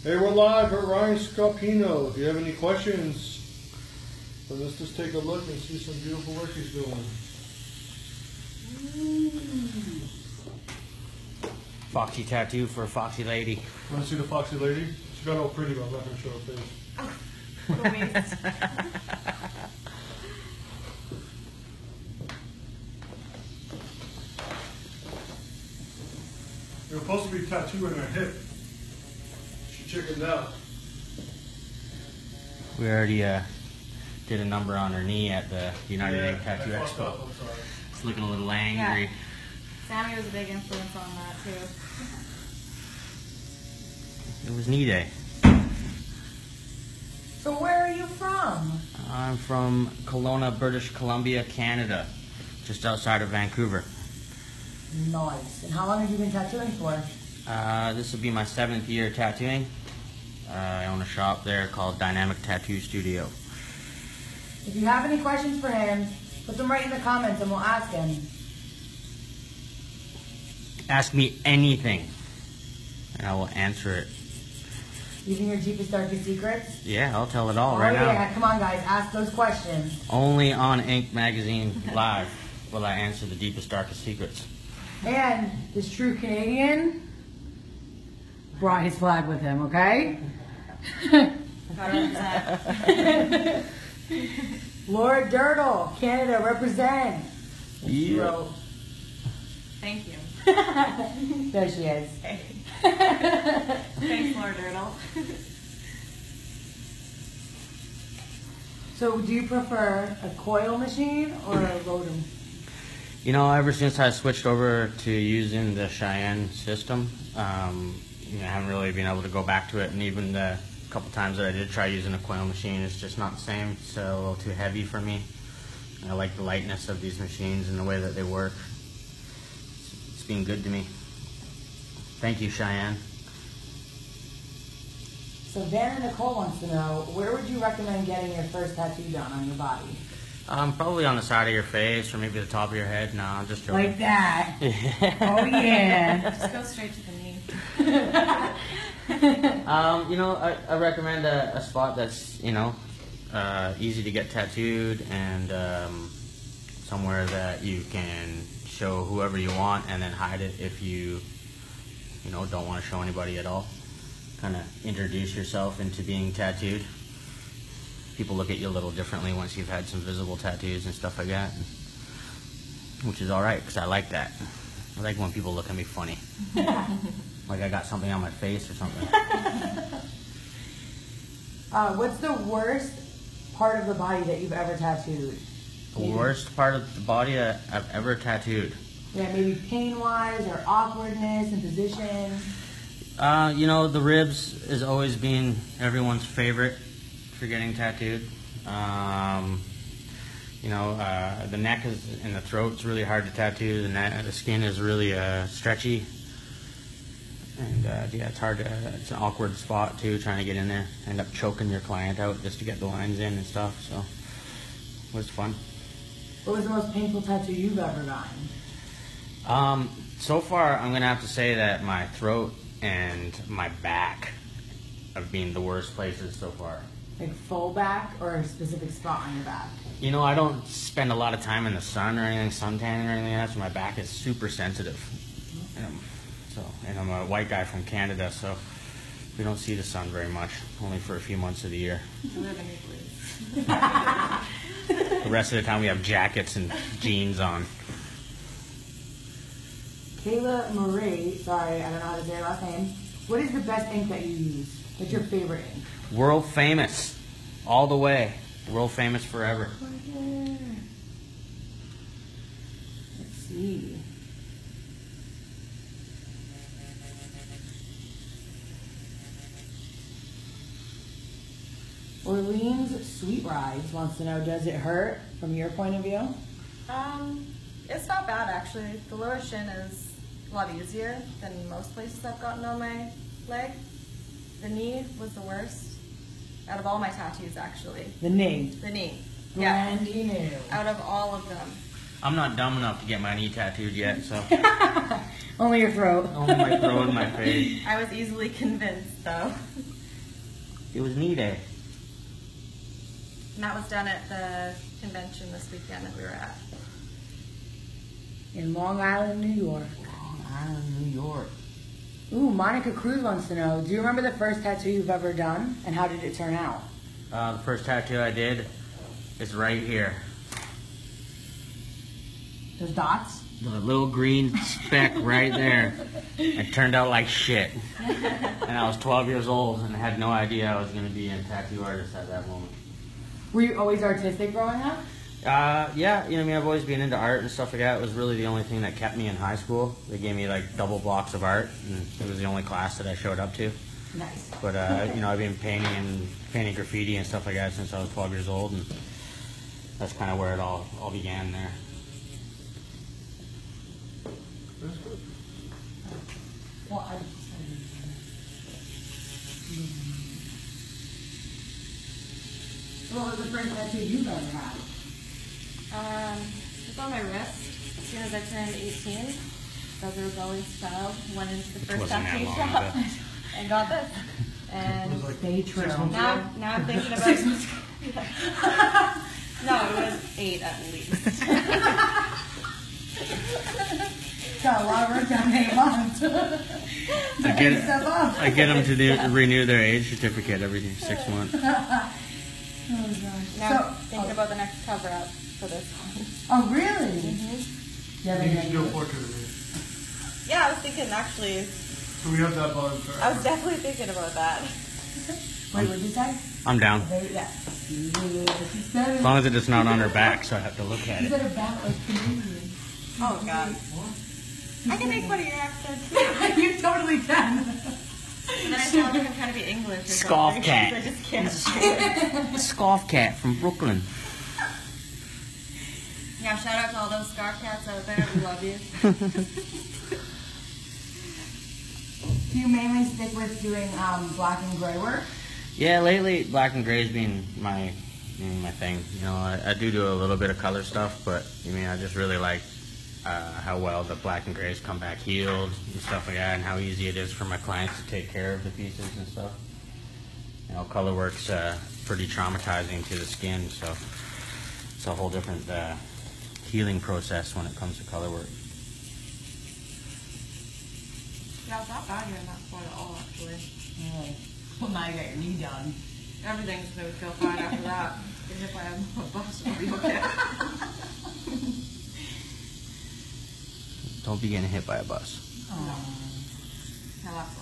Hey, we're live at Ryan Scarpino. If you have any questions, then let's just take a look and see some beautiful work he's doing. Foxy tattoo for a foxy lady. Want to see the foxy lady? She got all pretty, but I'm not going to show her face. Oh, what a waste. It was supposed to be tattooing her hip. She chickened out. We already did a number on her knee at the United Ink Tattoo Expo. I'm sorry. It's looking a little angry. Yeah. Sammy was a big influence on that too. It was knee day. So where are you from? I'm from Kelowna, British Columbia, Canada, just outside of Vancouver. Nice. And how long have you been tattooing for? This will be my 7th year tattooing. I own a shop there called Dynamic Tattoo Studio. If you have any questions for him, put them right in the comments and we'll ask him. Ask me anything, and I will answer it. Using your deepest, darkest secrets? Yeah, I'll tell it all Oh right yeah, now. come on guys, ask those questions. Only on Ink Magazine Live will I answer the deepest, darkest secrets. And this true Canadian brought his flag with him, okay? 100%. Laura Dirtle, Canada, represent. She wrote. Thank you. There she is. Hey. Thanks, Lord Dirtle. So do you prefer a coil machine or a Rotom? You know, ever since I switched over to using the Cheyenne system, I haven't really been able to go back to it. And even the couple times that I did try using a coil machine, it's just not the same. It's a little too heavy for me. I like the lightness of these machines and the way that they work. It's been good to me. Thank you, Cheyenne. So Vanna Nicole wants to know, where would you recommend getting your first tattoo done on your body? Probably on the side of your face or maybe the top of your head. No, I'm just joking. Like that. Oh yeah. Just go straight to the knee. You know, I recommend a spot that's, easy to get tattooed and somewhere that you can show whoever you want and then hide it if you don't want to show anybody at all. Kind of introduce yourself into being tattooed. People look at you a little differently once you've had some visible tattoos and stuff like that, which is alright because I like that. I like when people look at me funny. Like I got something on my face or something. What's the worst part of the body that you've ever tattooed? The worst part of the body that I've ever tattooed? Yeah, maybe pain-wise or awkwardness in position. The ribs has always been everyone's favorite for getting tattooed. The neck and the throat's really hard to tattoo. The skin is really stretchy. And it's hard it's an awkward spot too, trying to get in there. End up choking your client out just to get the lines in and stuff, so it was fun. What was the most painful tattoo you've ever gotten? So far, I'm going to have to say that my throat and my back have been the worst places so far. Like full back or a specific spot on your back? I don't spend a lot of time in the sun or anything, suntanning or anything like that, so my back is super sensitive. And I'm a white guy from Canada, so we don't see the sun very much, only for a few months of the year. I live in Italy. The rest of the time we have jackets and jeans on. Kayla Marie, sorry, I don't know how to say her last name. What is the best ink that you use? What's your favorite ink? World famous, all the way. World famous forever. Let's see. Orleans Sweet Rise wants to know, does it hurt from your point of view? It's not bad actually. The lower shin is a lot easier than most places I've gotten on my leg. The knee was the worst out of all my tattoos actually. The knee. The knee. Brandy new. Out of all of them. I'm not dumb enough to get my knee tattooed yet, so. Only your throat. Only my throat and my face. I was easily convinced, though. It was knee day. And that was done at the convention this weekend that we were at. In Long Island, New York. Long Island, New York. Ooh, Monica Cruz wants to know, do you remember the first tattoo you've ever done, and how did it turn out? The first tattoo I did is right here. Those dots? The little green speck right there. It turned out like shit. And I was 12 years old and had no idea I was going to be a tattoo artist at that moment. Were you always artistic growing up? Yeah, you know, I mean, I've always been into art and stuff like that. It was really the only thing that kept me in high school. They gave me like double blocks of art, and it was the only class that I showed up to. Nice. But you know, I've been painting graffiti and stuff like that since I was 12 years old, and that's kind of where it all began there. That's good. Well, what was the first tattoo you've ever had? It's on my wrist. As soon as I turned 18, as a rebellion style, went into the first wasn't that tattoo long shop ago. and got this. And It was like Stay true. 6 months now, ago. now I'm thinking about. No, it was 8 at least. Got a lot of work done in 8 months. I get them to renew their age certificate every 6 months. Oh gosh. Now I'm thinking about the next cover up for this one. Oh really? Yeah, You need to do a portrait of me. Yeah, I was thinking actually. So we have that bug. I was definitely thinking about that. Wait, what'd you say? I'm down. Yeah. As long as it's not on her back, so I have to look at You it. said her back like Canadian. Oh god. I can make fun of your accent. You totally can. And then I sound like I'm trying to be English or Scoff something. cat. I just can't. Scarf cat from Brooklyn. Yeah, shout out to all those scarf cats out there. We love you. Do you mainly stick with doing black and gray work? Yeah, lately black and gray's been my thing. You know, I do a little bit of color stuff, but I mean, I just really like how well the black and grays come back healed and stuff like that, and how easy it is for my clients to take care of the pieces and stuff. You know, color work's pretty traumatizing to the skin, so it's a whole different healing process when it comes to color work. Yeah, it's not bad here in that spot at all, actually. Really? Well, now you got your knee done. Everything's going to feel fine after that. Even if I have a bus, it'll be okay. Don't be getting hit by a bus. Now that's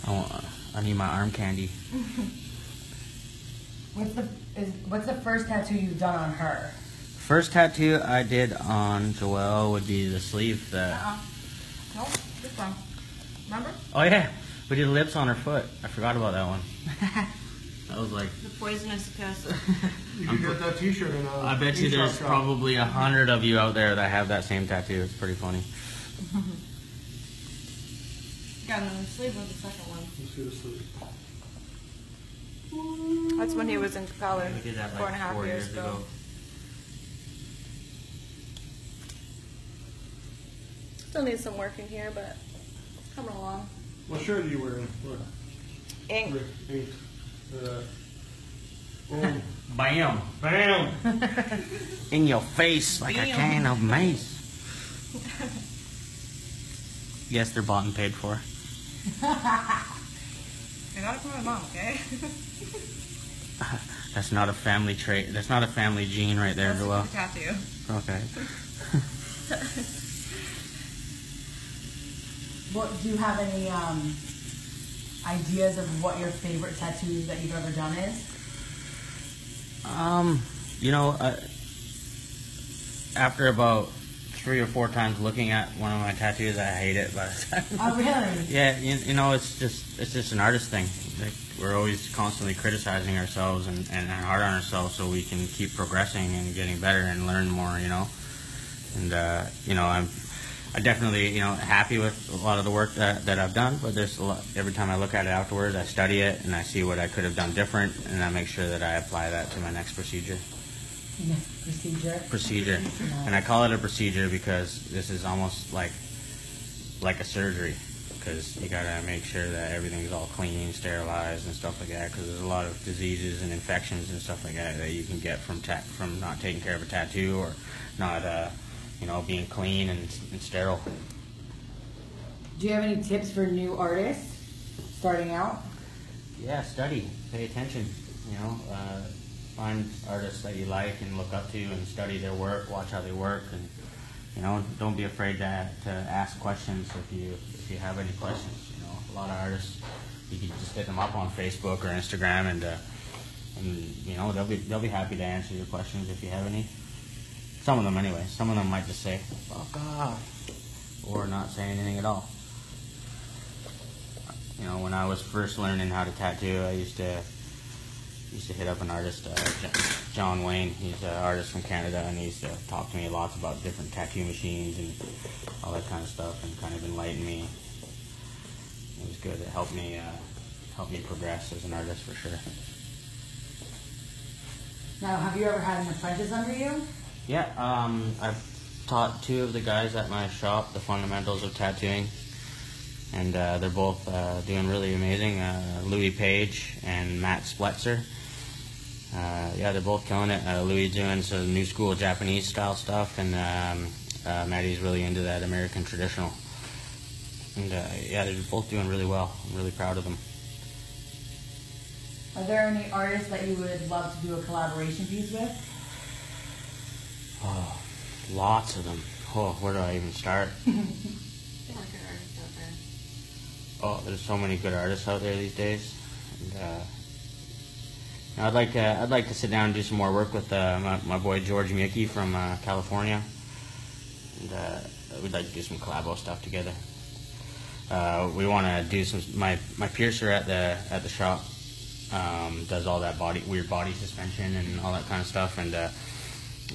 what. I need my arm candy. What's the first tattoo you've done on her? First tattoo I did on Joelle would be the sleeve. Nope, this one. Remember? Oh yeah, we did lips on her foot. I forgot about that one. That was like. The poisonous kiss. You can get that T-shirt in. I bet you there's probably 100 of you out there that have that same tattoo. It's pretty funny. Yeah, and then the sleeve was the second one. Let's see the sleeve. That's when he was in college. We did that like 4.5 4 years years ago. ago. Still needs some work in here, but coming along. What shirt are you wearing? What? Ink. Ink. Boom. Bam! Bam! In your face like a Bam. can of mace. Yes, they're bought and paid for. I got it from my mom, okay? That's not a family trait. That's not a family gene right there, That's Joelle. the tattoo. Okay. What do you have any ideas of what your favorite tattoo that you've ever done is? You know, after about 3 or 4 times looking at one of my tattoos, I hate it by the time. Oh really? Yeah, you know, it's just an artist thing. Like, we're always constantly criticizing ourselves and hard on ourselves so we can keep progressing and getting better and learn more, you know. And you know, I definitely, you know, happy with a lot of the work that I've done, but there's a lot, every time I look at it afterwards, I study it and I see what I could have done different, and I make sure that I apply that to my next procedure. Procedure. And I call it a procedure because this is almost like a surgery, because you gotta make sure that everything's all clean, sterilized, and stuff like that. Because there's a lot of diseases and infections and stuff like that that you can get from not taking care of a tattoo, or not, being clean and sterile. Do you have any tips for new artists starting out? Yeah, study, pay attention. Find artists that you like and look up to, and study their work, watch how they work, and don't be afraid to ask questions if you have any questions. A lot of artists, you can just hit them up on Facebook or Instagram, and they'll be happy to answer your questions if you have any. Some of them anyway. Some of them might just say "fuck off" or not say anything at all. When I was first learning how to tattoo, I used to hit up an artist, John Wayne. He's an artist from Canada, and he used to talk to me lots about different tattoo machines and all that kind of stuff, and kind of enlighten me. It was good. It helped me progress as an artist for sure. Now, have you ever had an apprentice under you? Yeah, I've taught two of the guys at my shop the fundamentals of tattooing, and they're both doing really amazing. Louis Page and Matt Spletzer. They're both killing it. Louis doing some new school Japanese style stuff, and Maddie's really into that American traditional. And they're both doing really well. I'm really proud of them. Are there any artists that you would love to do a collaboration piece with? Oh, lots of them. Oh, where do I even start? Oh, there's so many good artists out there these days. And I'd like to sit down and do some more work with my boy George Mickey from California. And we'd like to do some collabo stuff together. We want to do some. My piercer at the shop does all that weird body suspension and all that kind of stuff, and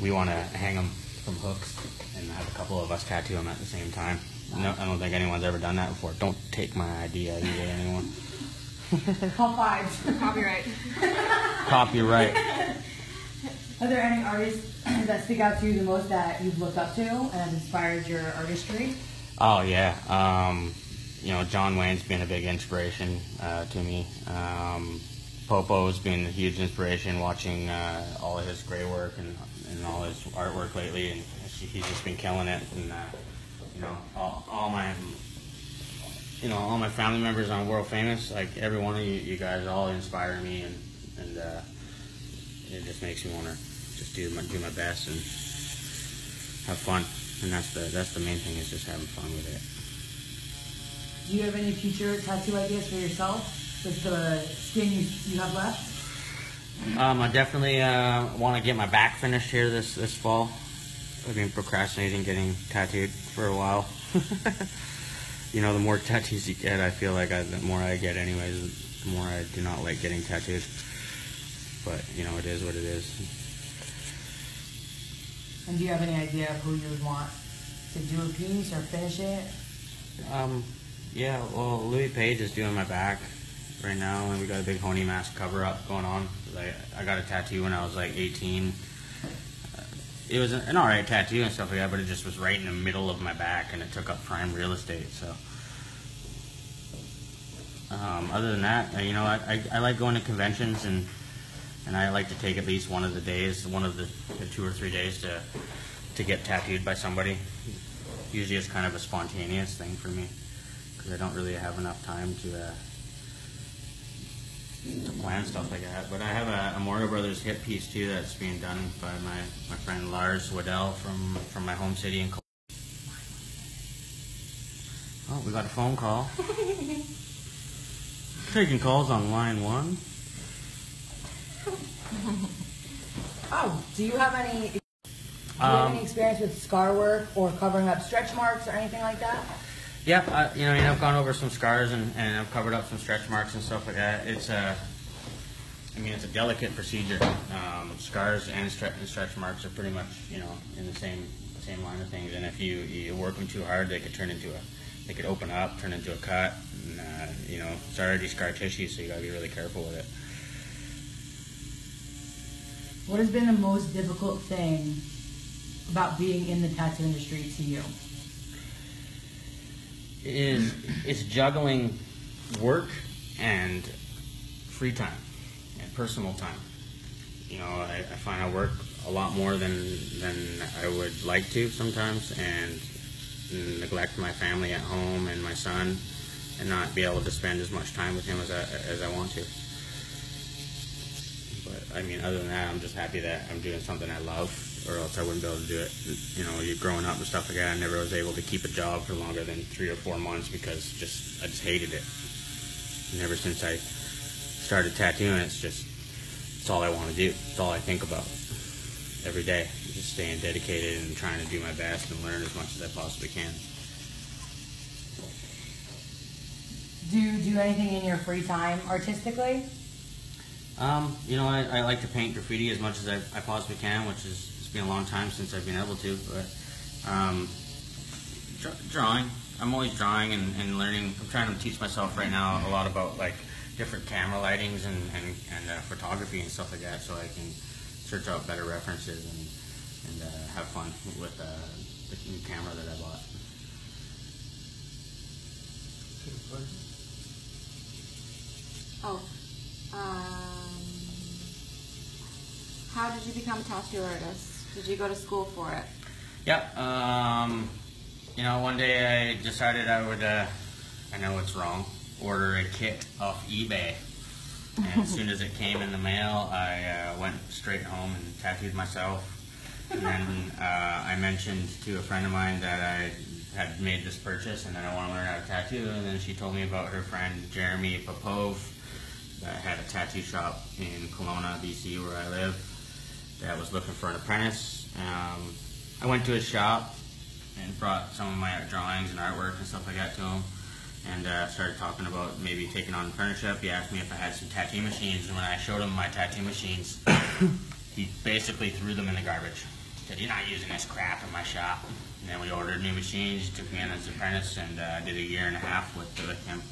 we want to hang them from hooks and have a couple of us tattoo them at the same time. No, I don't think anyone's ever done that before. Don't take my idea either, anyone. High fives. Copyright. Copyright. Are there any artists that stick out to you the most that you've looked up to and have inspired your artistry? Oh yeah, John Wayne's been a big inspiration to me. Popo's been a huge inspiration, watching all of his gray work and all his artwork lately, and he's just been killing it. And all my family members on World Famous, like every one of you guys, all inspire me, and it just makes me want to just do my best and have fun. And that's the main thing, is just having fun with it. Do you have any future tattoo ideas for yourself with the skin you have left? I definitely want to get my back finished here this fall. I've been procrastinating getting tattooed for a while. The more tattoos you get, I feel like the more I get anyways, the more I do not like getting tattooed. But, it is what it is. And do you have any idea of who you would want to do a piece or finish it? Yeah, well, Louis Page is doing my back right now, and we got a big honey mask cover-up going on. I got a tattoo when I was like 18. It was an alright tattoo and stuff like that, but it just was right in the middle of my back, and it took up prime real estate. So, other than that, I like going to conventions, and I like to take at least one of the 2 or 3 days to get tattooed by somebody. Usually, it's kind of a spontaneous thing for me, because I don't really have enough time to plan stuff like that. But I have a Morto Brothers hip piece too that's being done by my friend Lars Waddell from my home city in Oh, we got a phone call. Taking calls on line 1. Oh, do you have any experience with scar work or covering up stretch marks or anything like that? Yeah, I've gone over some scars and I've covered up some stretch marks and stuff like that. It's a delicate procedure. Scars and stretch marks are pretty much, in the same line of things. And if you work them too hard, they could open up, turn into a cut. And, it's already scar tissue, so you gotta be really careful with it. What has been the most difficult thing about being in the tattoo industry to you? It's juggling work and free time and personal time. You know, I find I work a lot more than I would like to sometimes, and neglect my family at home and my son, and not be able to spend as much time with him as I want to. But I mean, other than that, I'm just happy that I'm doing something I love, or else I wouldn't be able to do it. You know, you're growing up and stuff like that. I never was able to keep a job for longer than 3 or 4 months because I just hated it. And ever since I started tattooing, it's all I want to do. It's all I think about every day. Just staying dedicated and trying to do my best and learn as much as I possibly can. Do you do anything in your free time artistically? You know, I like to paint graffiti as much as I possibly can, which it's been a long time since I've been able to, but drawing. I'm always drawing and learning. I'm trying to teach myself right now a lot about like different camera lightings and photography and stuff like that, so I can search out better references and have fun with the new camera that I bought. How did you become a tattoo artist? Did you go to school for it? Yep. You know, one day I decided I would, I know it's wrong, order a kit off eBay. And as soon as it came in the mail, I went straight home and tattooed myself. And then I mentioned to a friend of mine that I had made this purchase and that I want to learn how to tattoo. And then she told me about her friend Jeremy Popov that had a tattoo shop in Kelowna, BC, where I live, that was looking for an apprentice. I went to his shop and brought some of my drawings and artwork and stuff like that to him, and started talking about maybe taking on an apprenticeship. He asked me if I had some tattoo machines, and when I showed him my tattoo machines, he basically threw them in the garbage. He said, "You're not using this crap in my shop." And then we ordered new machines, took me in as an apprentice, and did a 1.5 years with him.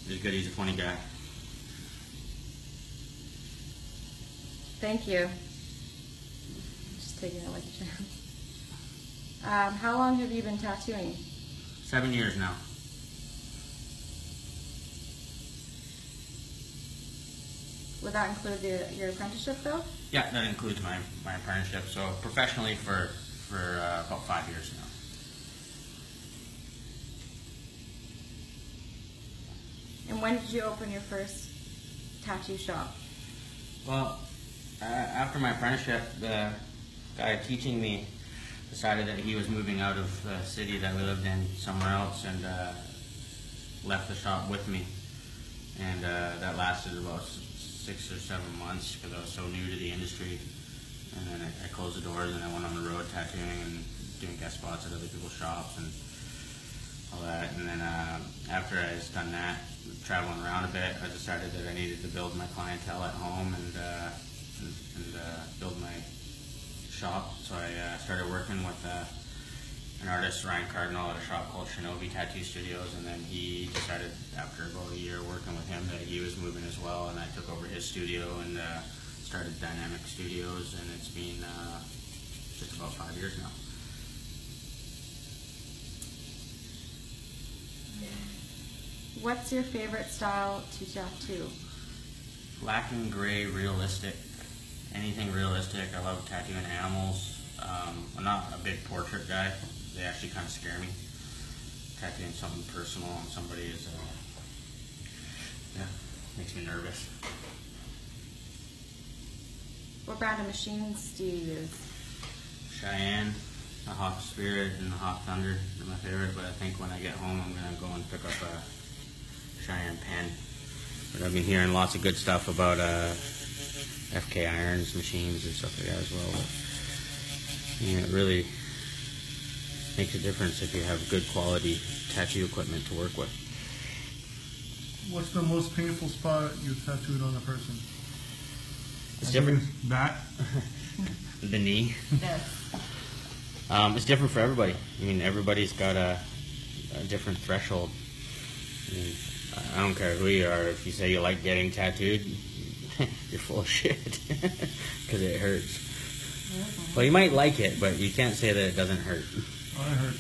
He's good, he's a funny guy. Thank you. Just taking it like a champ. How long have you been tattooing? 7 years now. Would that include your apprenticeship though? Yeah, that includes my apprenticeship. So professionally for about 5 years now. And when did you open your first tattoo shop? Well, after my apprenticeship, the guy teaching me decided that he was moving out of the city that we lived in somewhere else, and left the shop with me. And that lasted about 6 or 7 months because I was so new to the industry. And then I closed the doors and I went on the road tattooing and doing guest spots at other people's shops and all that. And then after I was done that, traveling around a bit, I decided that I needed to build my clientele at home and build my shop. So I started working with an artist, Ryan Scarpino, at a shop called Shinobi Tattoo Studios, and then he decided after about a year working with him that he was moving as well, and I took over his studio and started Dynamic Studios, and it's been just about 5 years now. What's your favorite style to tattoo? Black and gray, realistic. Anything realistic. I love tattooing animals. I'm not a big portrait guy. They actually kind of scare me. Tattooing something personal on somebody is, makes me nervous. What brand of machines do you use? Cheyenne, the Hawk Spirit, and the Hawk Thunder are my favorite, but I think when I get home I'm going to go and pick up a Cheyenne pen. But I've been hearing lots of good stuff about FK irons, machines, and stuff like that as well. But, it really makes a difference if you have good quality tattoo equipment to work with. What's the most painful spot you've tattooed on a person? It's different. That? The knee. Yes. It's different for everybody. I mean, everybody's got a different threshold. I mean, I don't care who you are. If you say you like getting tattooed, you're full of shit because it hurts. Well, you might like it, but you can't say that it doesn't hurt. Oh, it hurts.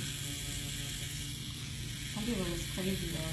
Some people are just crazy though.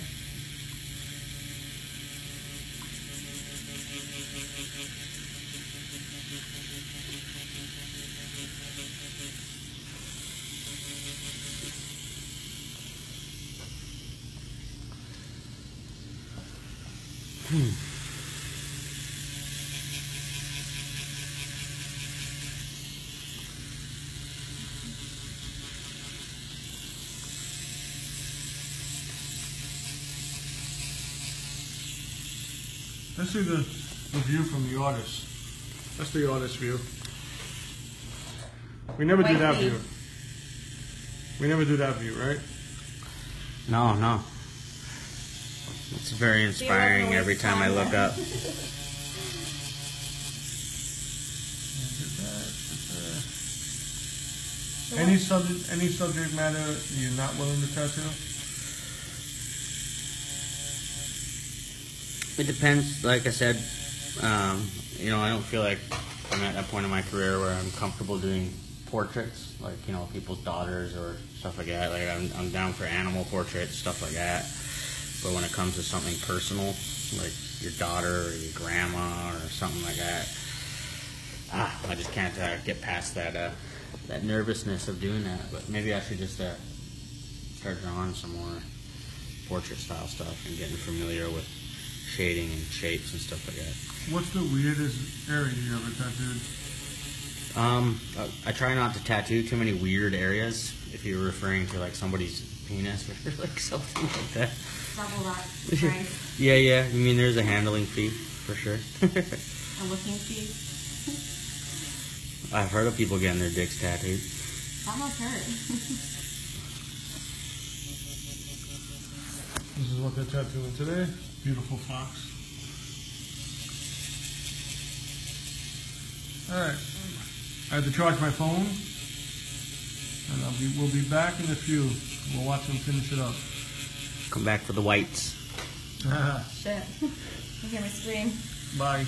Let's see the view from the artist. That's the artist view. We never do that view. We never do that view, right? No, no. It's very inspiring every time I look up. Any subject matter you're not willing to tattoo? It depends. Like I said, you know, I don't feel like I'm at that point in my career where I'm comfortable doing portraits, like, you know, people's daughters or stuff like that. Like I'm down for animal portraits, stuff like that. But when it comes to something personal, like your daughter or your grandma or something like that, I just can't get past that nervousness of doing that. But maybe I should just start drawing some more portrait style stuff and getting familiar with shading and shapes and stuff like that. What's the weirdest area you ever tattooed? I try not to tattoo too many weird areas. If you're referring to like somebody's penis or like something like that. Double that price. Yeah. You mean there's a handling fee for sure. A looking fee. I've heard of people getting their dicks tattooed. That must hurt. This is what they're tattooing today. Beautiful fox. Alright. I have to charge my phone. And we'll be back in a few. We'll watch them finish it up. Come back for the whites. Shit. You hear me scream. Bye.